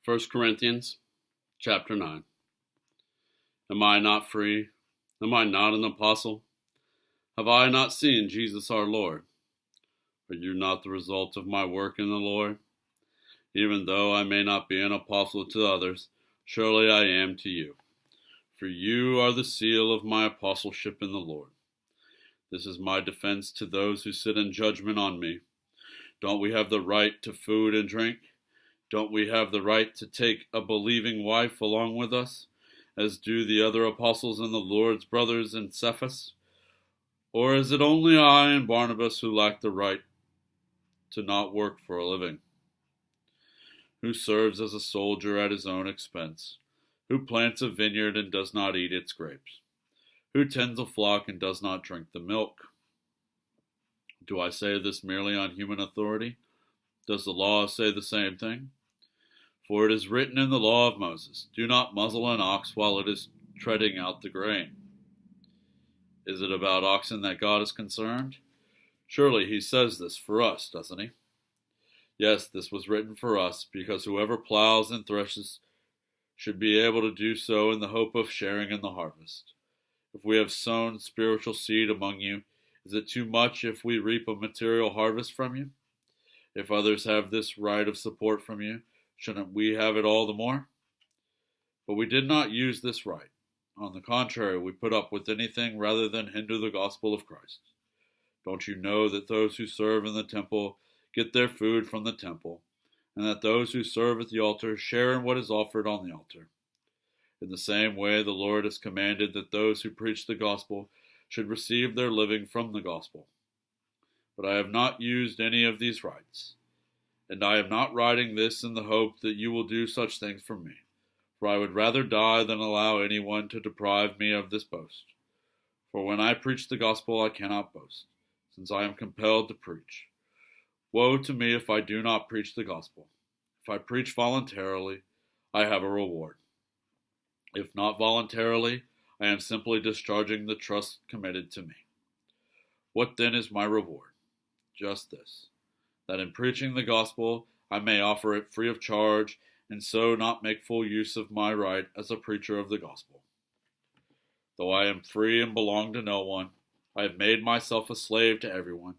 1 Corinthians chapter 9. Am I not free? Am I not an apostle? Have I not seen Jesus our Lord? Are you not the result of my work in the Lord? Even though I may not be an apostle to others, surely I am to you. For you are the seal of my apostleship in the Lord. This is my defense to those who sit in judgment on me. Don't we have the right to food and drink? Don't we have the right to take a believing wife along with us, as do the other apostles and the Lord's brothers in Cephas? Or is it only I and Barnabas who lack the right to not work for a living? Who serves as a soldier at his own expense? Who plants a vineyard and does not eat its grapes? Who tends a flock and does not drink the milk? Do I say this merely on human authority? Does the law say the same thing? For it is written in the law of Moses, do not muzzle an ox while it is treading out the grain. Is it about oxen that God is concerned? Surely he says this for us, doesn't he? Yes, this was written for us, because whoever plows and threshes should be able to do so in the hope of sharing in the harvest. If we have sown spiritual seed among you, is it too much if we reap a material harvest from you? If others have this right of support from you, shouldn't we have it all the more? But we did not use this right. On the contrary, we put up with anything rather than hinder the gospel of Christ. Don't you know that those who serve in the temple get their food from the temple, and that those who serve at the altar share in what is offered on the altar? In the same way, the Lord has commanded that those who preach the gospel should receive their living from the gospel. But I have not used any of these rights, and I am not writing this in the hope that you will do such things for me, for I would rather die than allow anyone to deprive me of this boast. For when I preach the gospel, I cannot boast, since I am compelled to preach. Woe to me if I do not preach the gospel. If I preach voluntarily, I have a reward. If not voluntarily, I am simply discharging the trust committed to me. What then is my reward? Just this, that in preaching the gospel I may offer it free of charge, and so not make full use of my right as a preacher of the gospel. Though I am free and belong to no one, I have made myself a slave to everyone,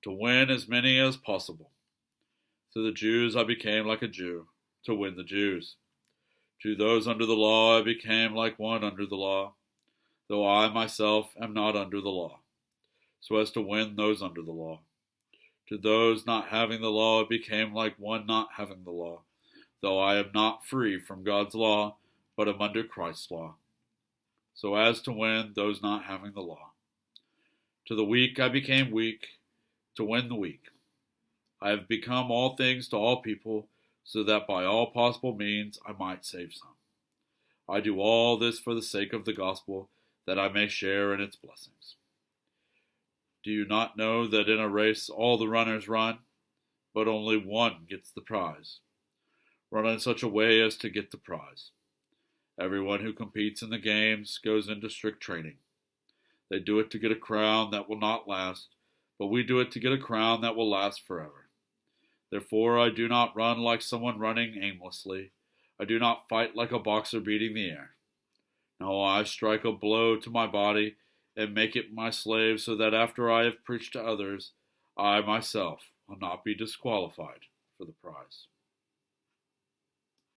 to win as many as possible. To the Jews I became like a Jew, to win the Jews. To those under the law I became like one under the law, though I myself am not under the law, so as to win those under the law. To those not having the law I became like one not having the law, though I am not free from God's law, but am under Christ's law, so as to win those not having the law. To the weak I became weak, to win the weak. I have become all things to all people, so that by all possible means I might save some. I do all this for the sake of the gospel, that I may share in its blessings. Do you not know that in a race all the runners run, but only one gets the prize? Run in such a way as to get the prize. Everyone who competes in the games goes into strict training. They do it to get a crown that will not last, but we do it to get a crown that will last forever. Therefore I do not run like someone running aimlessly. I do not fight like a boxer beating the air. No, I strike a blow to my body and make it my slave, so that after I have preached to others, I myself will not be disqualified for the prize.